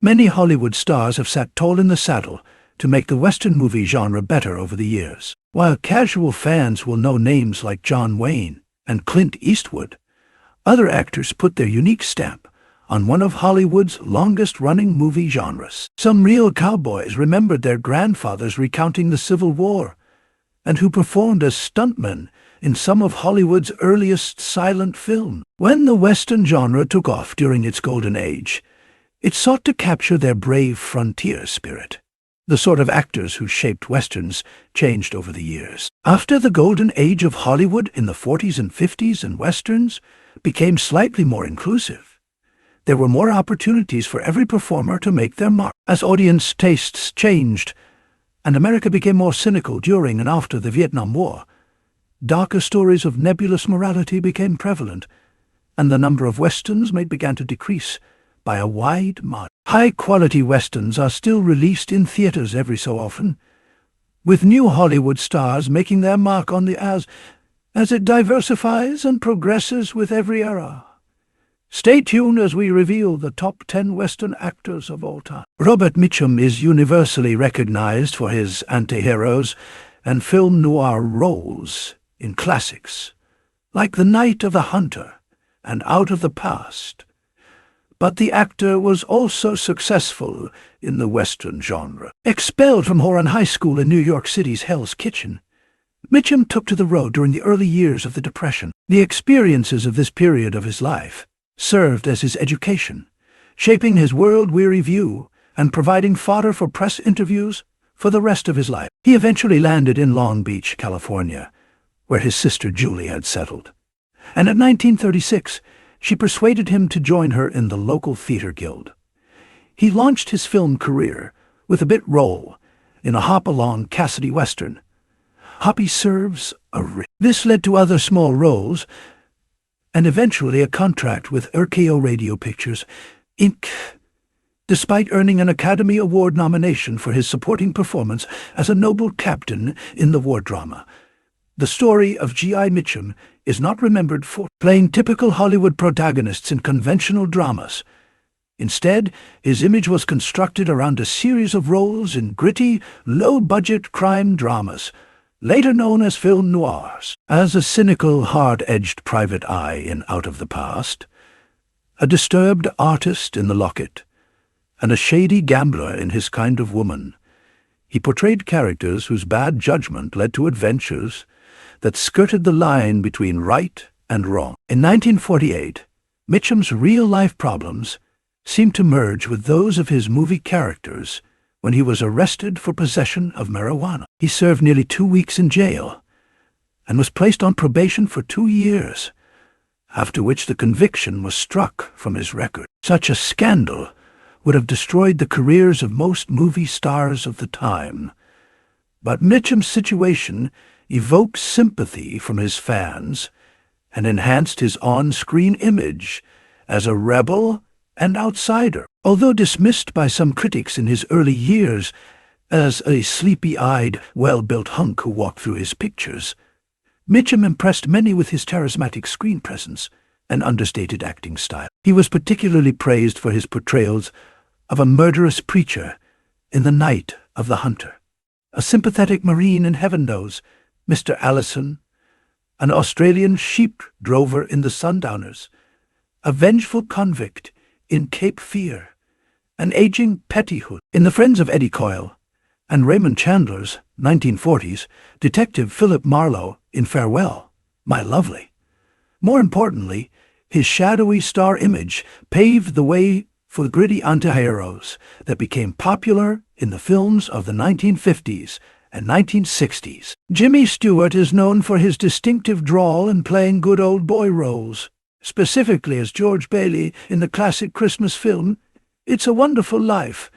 Many Hollywood stars have sat tall in the saddle to make the Western movie genre better over the years. While casual fans will know names like John Wayne and Clint Eastwood, other actors put their unique stamp on one of Hollywood's longest-running movie genres. Some real cowboys remembered their grandfathers recounting the Civil War, and who performed as stuntmen in some of Hollywood's earliest silent films. When the Western genre took off during its golden age, it sought to capture their brave frontier spirit. The sort of actors who shaped Westerns changed over the years. After the golden age of Hollywood in the 40s and 50s, and Westerns became slightly more inclusive, there were more opportunities for every performer to make their mark. As audience tastes changed, and America became more cynical during and after the Vietnam War, darker stories of nebulous morality became prevalent, and the number of Westerns made began to decrease by a wide margin. High-quality Westerns are still released in theaters every so often, with new Hollywood stars making their mark on the as it diversifies and progresses with every era. Stay tuned as we reveal the top 10 Western actors of all time. Robert Mitchum is universally recognized for his anti-heroes and film noir roles in classics like The Night of the Hunter and Out of the Past. But the actor was also successful in the Western genre. Expelled from Horan High School in New York City's Hell's Kitchen, Mitchum took to the road during the early years of the Depression. The experiences of this period of his life served as his education, shaping his world-weary view and providing fodder for press interviews for the rest of his life. He eventually landed in Long Beach, California, where his sister Julie had settled. And in 1936, she persuaded him to join her in the local theater guild. He launched his film career with a bit role in a hop-along Cassidy Western, Hoppy Serves a Rib. This led to other small roles, and eventually a contract with RKO Radio Pictures, Inc., despite earning an Academy Award nomination for his supporting performance as a noble captain in the war drama. The story of G.I. Mitchum is not remembered for playing typical Hollywood protagonists in conventional dramas. Instead, his image was constructed around a series of roles in gritty, low-budget crime dramas, later known as film noirs. As a cynical, hard-edged private eye in Out of the Past, a disturbed artist in The Locket, and a shady gambler in His Kind of Woman, he portrayed characters whose bad judgment led to adventures that skirted the line between right and wrong. In 1948, Mitchum's real-life problems seemed to merge with those of his movie characters when he was arrested for possession of marijuana. He served nearly 2 weeks in jail and was placed on probation for 2 years, after which the conviction was struck from his record. Such a scandal would have destroyed the careers of most movie stars of the time. But Mitchum's situation evoked sympathy from his fans and enhanced his on-screen image as a rebel and outsider. Although dismissed by some critics in his early years as a sleepy-eyed, well-built hunk who walked through his pictures, Mitchum impressed many with his charismatic screen presence and understated acting style. He was particularly praised for his portrayals of a murderous preacher in The Night of the Hunter, a sympathetic Marine in Heaven Knows, Mr. Allison, an Australian sheep drover in The Sundowners, a vengeful convict in Cape Fear, an aging pettihood in The Friends of Eddie Coyle, and Raymond Chandler's 1940s Detective Philip Marlowe in Farewell, My Lovely. More importantly, his shadowy star image paved the way for gritty anti-heroes that became popular in the films of the 1950s and 1960s. Jimmy Stewart is known for his distinctive drawl and playing good old boy roles, specifically as George Bailey in the classic Christmas film It's a Wonderful Life,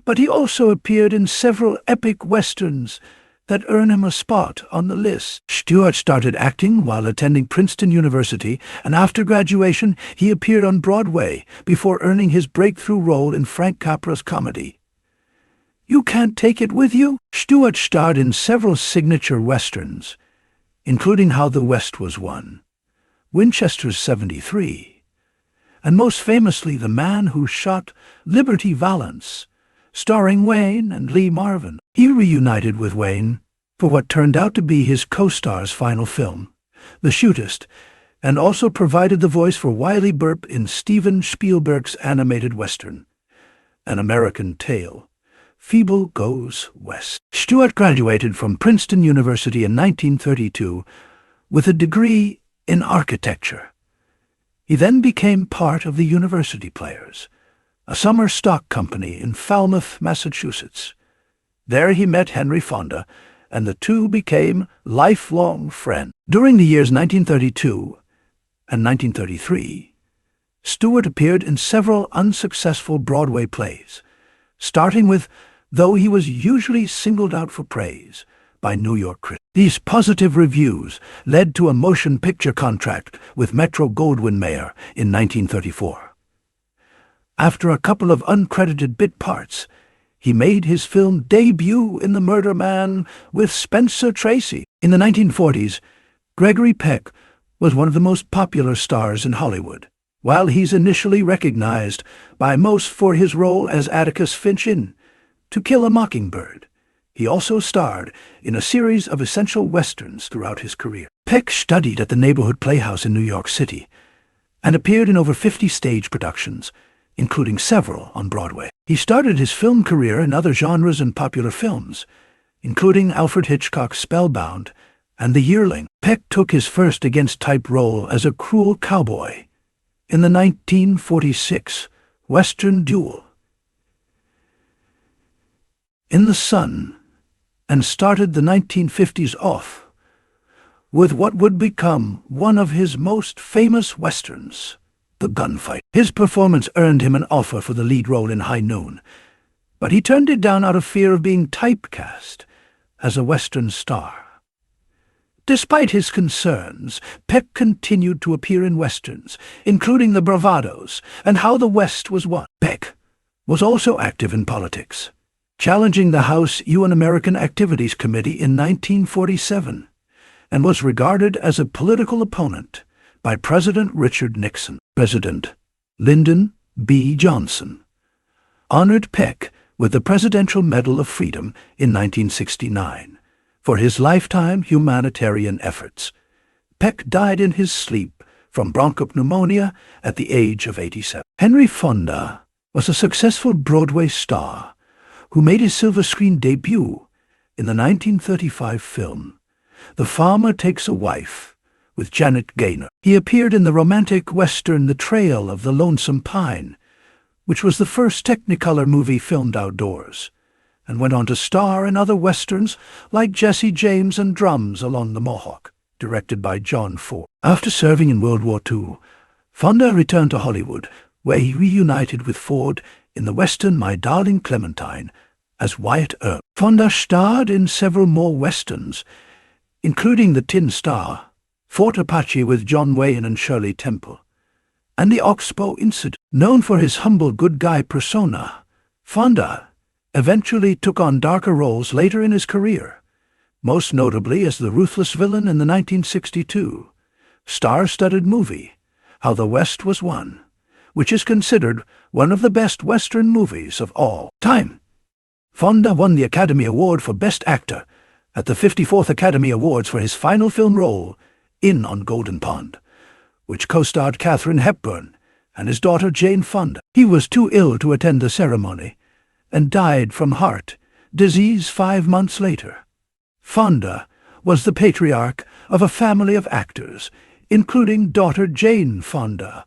but he also appeared in several epic westerns that earn him a spot on the list. Stewart started acting while attending Princeton University, and after graduation he appeared on Broadway before earning his breakthrough role in Frank Capra's comedy You Can't Take It With You. Stewart starred in several signature westerns, including How the West Was Won, Winchester's 73, and most famously The Man Who Shot Liberty Valance, starring Wayne and Lee Marvin. He reunited with Wayne for what turned out to be his co-star's final film, The Shootist, and also provided the voice for Wiley Burp in Steven Spielberg's animated western, An American Tale, Feeble Goes West. Stewart graduated from Princeton University in 1932 with a degree in architecture. He then became part of the University Players, a summer stock company in Falmouth, Massachusetts. There he met Henry Fonda, and the two became lifelong friends. During the years 1932 and 1933, Stewart appeared in several unsuccessful Broadway plays, starting with Though He Was Usually Singled Out for Praise by New York critics. These positive reviews led to a motion picture contract with Metro-Goldwyn-Mayer in 1934. After a couple of uncredited bit parts, he made his film debut in The Murder Man with Spencer Tracy. In the 1940s, Gregory Peck was one of the most popular stars in Hollywood. While he's initially recognized by most for his role as Atticus Finch in To Kill a Mockingbird, he also starred in a series of essential westerns throughout his career. Peck studied at the Neighborhood Playhouse in New York City and appeared in over 50 stage productions, including several on Broadway. He started his film career in other genres and popular films, including Alfred Hitchcock's Spellbound and The Yearling. Peck took his first against-type role as a cruel cowboy in the 1946 Western Duel in the Sun, and started the 1950s off with what would become one of his most famous westerns, The Gunfight. His performance earned him an offer for the lead role in High Noon, but he turned it down out of fear of being typecast as a Western star. Despite his concerns, Peck continued to appear in westerns, including The Bravados and How the West Was Won. Peck was also active in politics, challenging the House UN-American Activities Committee in 1947, and was regarded as a political opponent by President Richard Nixon. President Lyndon B. Johnson honored Peck with the Presidential Medal of Freedom in 1969 for his lifetime humanitarian efforts. Peck died in his sleep from bronchopneumonia at the age of 87. Henry Fonda was a successful Broadway star who made his silver screen debut in the 1935 film The Farmer Takes a Wife with Janet Gaynor. He appeared in the romantic western The Trail of the Lonesome Pine, which was the first Technicolor movie filmed outdoors, and went on to star in other westerns like Jesse James and Drums Along the Mohawk, directed by John Ford. After serving in World War II, Fonda returned to Hollywood, where he reunited with Ford in the western My Darling Clementine as Wyatt Earp. Fonda starred in several more westerns, including The Tin Star, Fort Apache with John Wayne and Shirley Temple, and The Oxbow Incident. Known for his humble good guy persona, Fonda eventually took on darker roles later in his career, most notably as the ruthless villain in the 1962 star-studded movie How the West Was Won, which is considered one of the best Western movies of all time. Fonda won the Academy Award for Best Actor at the 54th Academy Awards for his final film role in On Golden Pond, which co-starred Katharine Hepburn and his daughter Jane Fonda. He was too ill to attend the ceremony and died from heart disease 5 months later. Fonda was the patriarch of a family of actors, including daughter Jane Fonda,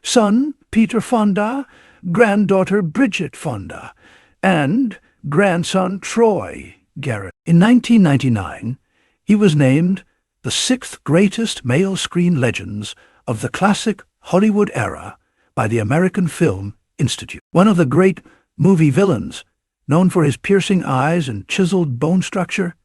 son Peter Fonda, granddaughter Bridget Fonda, and grandson Troy Garrett. In 1999, he was named the 6th greatest male screen legends of the classic Hollywood era by the American Film Institute. One of the great movie villains, known for his piercing eyes and chiseled bone structure,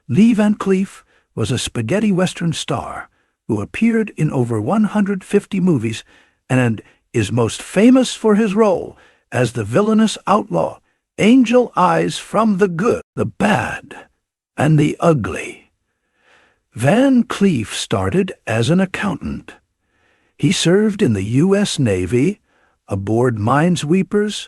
Lee Van Cleef was a spaghetti western star who appeared in over 150 movies and is most famous for his role as the villainous outlaw Angel Eyes from the Good, the Bad, and the Ugly. Van Cleef started as an accountant. He served in the U.S. Navy, aboard minesweepers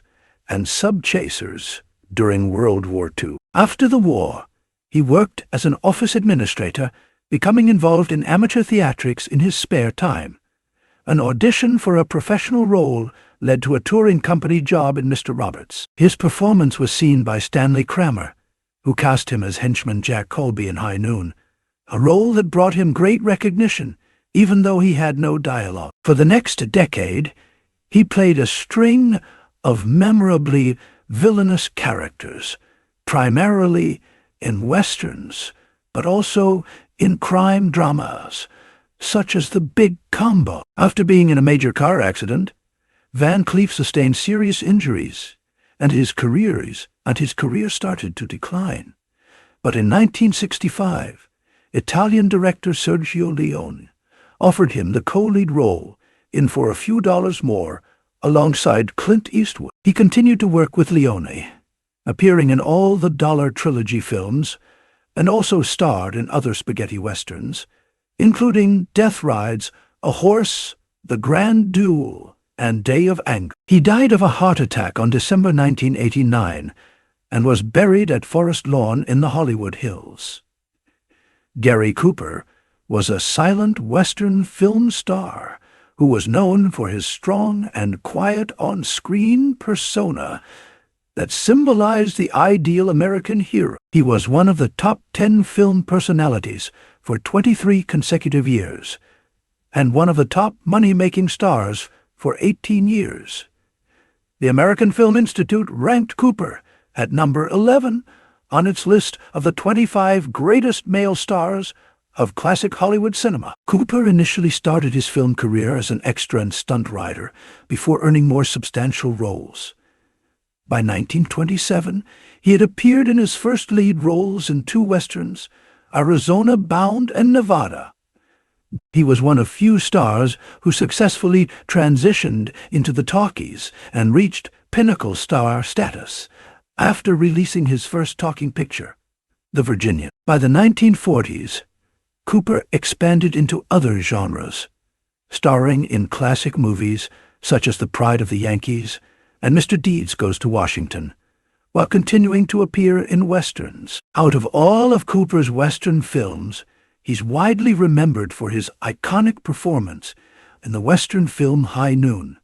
and sub-chasers during World War II. After the war, he worked as an office administrator, becoming involved in amateur theatrics in his spare time. An audition for a professional role led to a touring company job in Mr. Roberts. His performance was seen by Stanley Kramer, who cast him as henchman Jack Colby in High Noon, a role that brought him great recognition, even though he had no dialogue. For the next decade, he played a string of memorably villainous characters, primarily in westerns, but also in crime dramas, such as The Big Combo. After being in a major car accident, Van Cleef sustained serious injuries, and his career started to decline. But in 1965, Italian director Sergio Leone offered him the co-lead role in For a Few Dollars More alongside Clint Eastwood. He continued to work with Leone, appearing in all the Dollar Trilogy films, and also starred in other spaghetti westerns, including Death Rides, A Horse, The Grand Duel, and Day of Anger. He died of a heart attack on December 1989 and was buried at Forest Lawn in the Hollywood Hills. Gary Cooper was a silent Western film star who was known for his strong and quiet on-screen persona that symbolized the ideal American hero. He was one of the top 10 film personalities for 23 consecutive years, and one of the top money-making stars for 18 years. The American Film Institute ranked Cooper at number 11 on its list of the 25 greatest male stars of classic Hollywood cinema. Cooper initially started his film career as an extra and stunt rider before earning more substantial roles. By 1927, he had appeared in his first lead roles in two westerns, Arizona Bound and Nevada. He was one of few stars who successfully transitioned into the talkies and reached pinnacle star status after releasing his first talking picture, The Virginian. By the 1940s, Cooper expanded into other genres, starring in classic movies such as The Pride of the Yankees and Mr. Deeds Goes to Washington, while continuing to appear in westerns. Out of all of Cooper's western films, he's widely remembered for his iconic performance in the western film High Noon,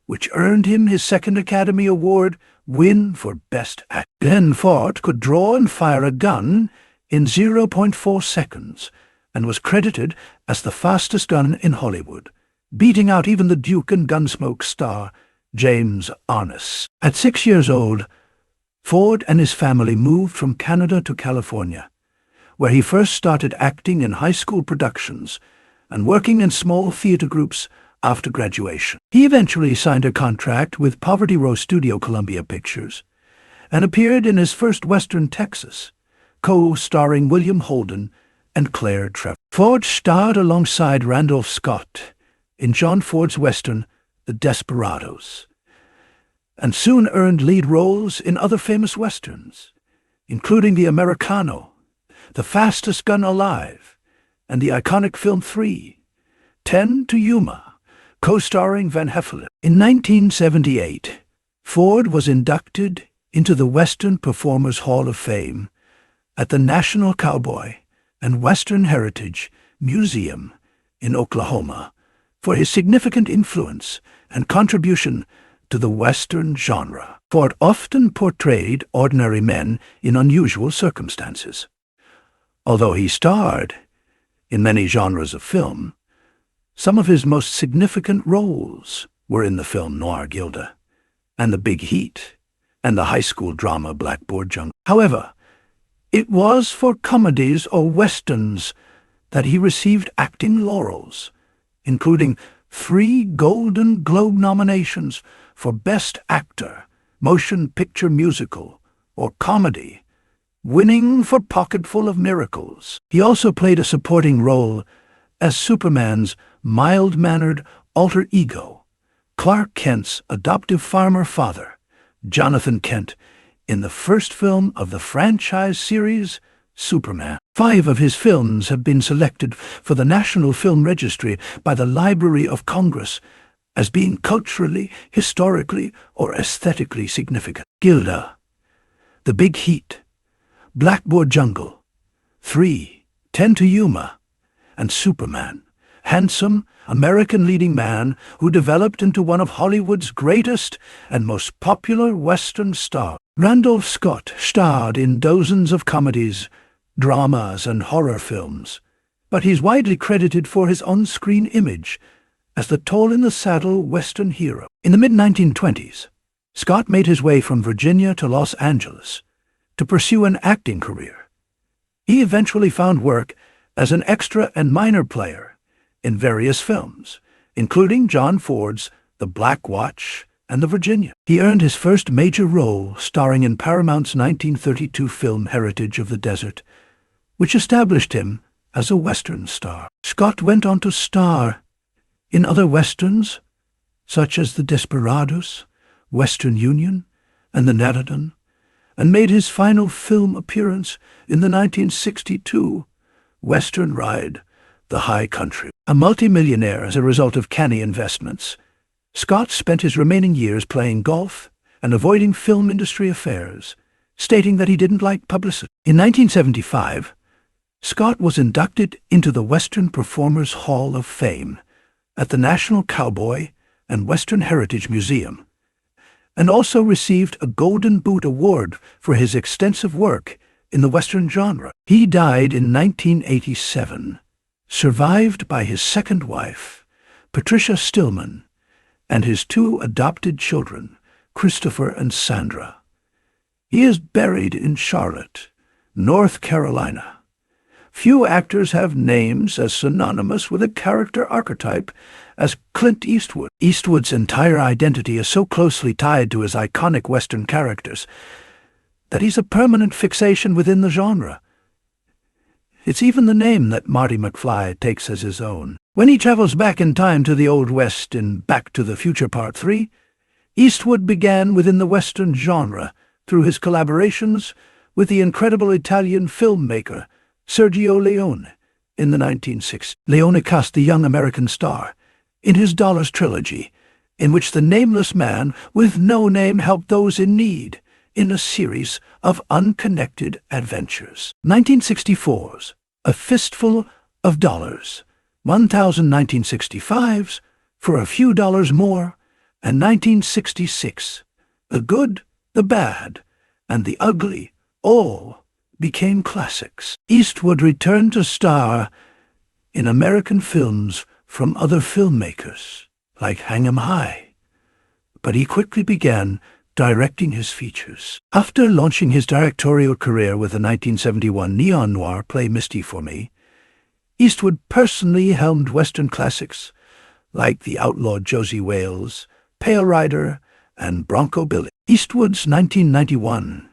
which earned him his second Academy Award win for Best Actor. Glenn Ford could draw and fire a gun in 0.4 seconds and was credited as the fastest gun in Hollywood, beating out even the Duke and Gunsmoke star James Arness. At 6 years old, Ford and his family moved from Canada to California, where he first started acting in high school productions and working in small theater groups after graduation. He eventually signed a contract with Poverty Row Studio Columbia Pictures and appeared in his first western, Texas, co-starring William Holden and Claire Trevor. Ford starred alongside Randolph Scott in John Ford's western, The Desperados, and soon earned lead roles in other famous westerns, including The Americano, The Fastest Gun Alive, and the iconic film 10 to Yuma, co-starring Van Heflin. In 1978, Ford was inducted into the Western Performers Hall of Fame at the National Cowboy and Western Heritage Museum in Oklahoma for his significant influence and contribution to the Western genre. Ford often portrayed ordinary men in unusual circumstances. Although he starred in many genres of film, some of his most significant roles were in the film Noir Gilda, and The Big Heat, and the high school drama Blackboard Jungle. However, it was for comedies or westerns that he received acting laurels, including 3 Golden Globe nominations for Best Actor, Motion Picture Musical, or Comedy, winning for Pocketful of Miracles. He also played a supporting role as Superman's mild-mannered alter ego, Clark Kent's adoptive farmer father, Jonathan Kent, in the first film of the franchise series, Superman. 5 of his films have been selected for the National Film Registry by the Library of Congress as being culturally, historically, or aesthetically significant. Gilda, The Big Heat, Blackboard Jungle, 3, 10 to Yuma, and Superman. Handsome, American leading man who developed into one of Hollywood's greatest and most popular Western stars. Randolph Scott starred in dozens of comedies, dramas, and horror films, but he's widely credited for his on-screen image as the tall-in-the-saddle Western hero. In the mid-1920s, Scott made his way from Virginia to Los Angeles to pursue an acting career. He eventually found work as an extra and minor player in various films, including John Ford's The Black Watch and The Virginia. He earned his first major role starring in Paramount's 1932 film Heritage of the Desert, which established him as a Western star. Scott went on to star in other Westerns, such as The Desperados, Western Union, and The Narradon, and made his final film appearance in the 1962 Western ride, The High Country. A multimillionaire as a result of canny investments, Scott spent his remaining years playing golf and avoiding film industry affairs, stating that he didn't like publicity. In 1975, Scott was inducted into the Western Performers Hall of Fame at the National Cowboy and Western Heritage Museum, and also received a Golden Boot Award for his extensive work in the Western genre. He died in 1987, survived by his second wife, Patricia Stillman, and his 2 adopted children, Christopher and Sandra. He is buried in Charlotte, North Carolina. Few actors have names as synonymous with a character archetype as Clint Eastwood. Eastwood's entire identity is so closely tied to his iconic Western characters that he's a permanent fixation within the genre. It's even the name that Marty McFly takes as his own. When he travels back in time to the Old West in Back to the Future Part 3, Eastwood began within the Western genre through his collaborations with the incredible Italian filmmaker Sergio Leone in the 1960s. Leone cast the young American star in his Dollars trilogy, in which the nameless man with no name helped those in need in a series of unconnected adventures. 1964's A Fistful of Dollars, 1,000 1965's For a Few Dollars More, and 1966, The Good, the Bad, and the Ugly all became classics. Eastwood returned to star in American films from other filmmakers, like Hang 'em High, but he quickly began directing his features. After launching his directorial career with the 1971 neo-noir play Misty for Me, Eastwood personally helmed Western classics like The Outlawed Josie Wales, Pale Rider, and Bronco Billy. Eastwood's 1991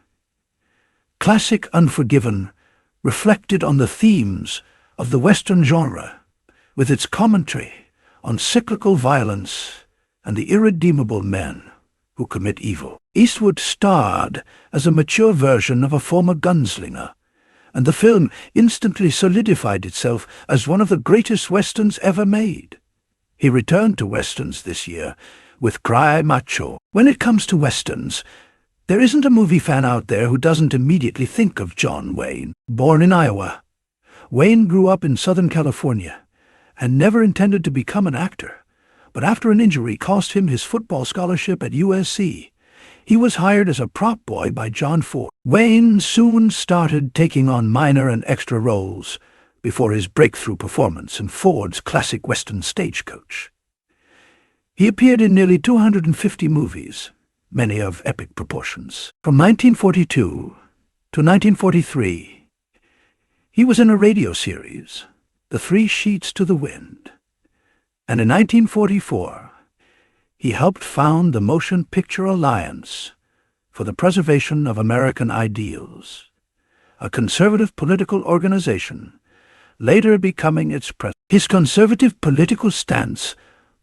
classic Unforgiven reflected on the themes of the Western genre, with its commentary on cyclical violence and the irredeemable men who commit evil. Eastwood starred as a mature version of a former gunslinger, and the film instantly solidified itself as one of the greatest Westerns ever made. He returned to Westerns this year with Cry Macho. When it comes to Westerns, there isn't a movie fan out there who doesn't immediately think of John Wayne. Born in Iowa, Wayne grew up in Southern California and never intended to become an actor. But after an injury cost him his football scholarship at USC, he was hired as a prop boy by John Ford. Wayne soon started taking on minor and extra roles before his breakthrough performance in Ford's classic Western Stagecoach. He appeared in nearly 250 movies, many of epic proportions. From 1942 to 1943, he was in a radio series, The 3 Sheets to the Wind. And in 1944, he helped found the Motion Picture Alliance for the Preservation of American Ideals, a conservative political organization, later becoming its president. His conservative political stance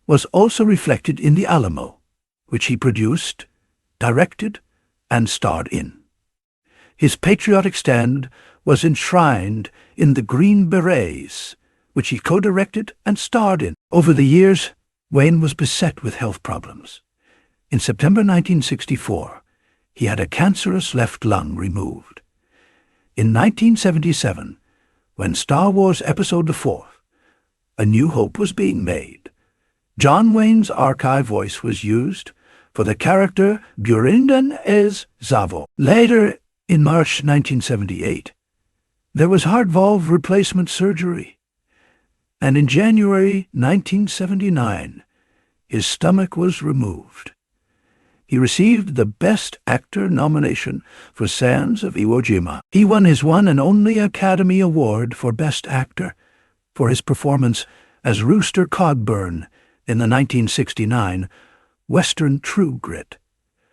was also reflected in The Alamo, which he produced, directed, and starred in. His patriotic stand was enshrined in The Green Berets, which he co-directed and starred in. Over the years, Wayne was beset with health problems. In September 1964, he had a cancerous left lung removed. In 1977, when Star Wars Episode IV, A New Hope was being made, John Wayne's archive voice was used for the character Burinden as Zavo. Later, in March 1978, there was heart valve replacement surgery, and in January 1979, his stomach was removed. He received the Best Actor nomination for Sands of Iwo Jima. He won his one and only Academy Award for Best Actor for his performance as Rooster Cogburn in the 1969 Western True Grit,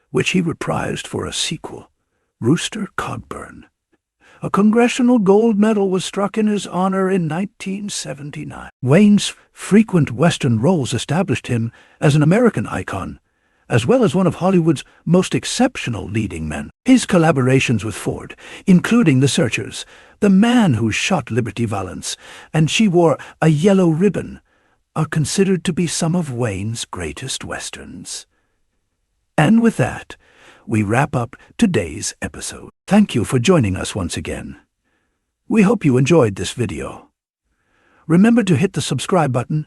which he reprised for a sequel, Rooster Cogburn. A Congressional Gold Medal was struck in his honor in 1979. Wayne's frequent Western roles established him as an American icon, as well as one of Hollywood's most exceptional leading men. His collaborations with Ford, including The Searchers, The Man Who Shot Liberty Valance, and She Wore a Yellow Ribbon, are considered to be some of Wayne's greatest westerns. And with that, we wrap up today's episode. Thank you for joining us once again. We hope you enjoyed this video. Remember to hit the subscribe button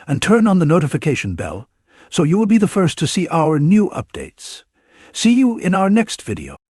and turn on the notification bell so you will be the first to see our new updates. See you in our next video.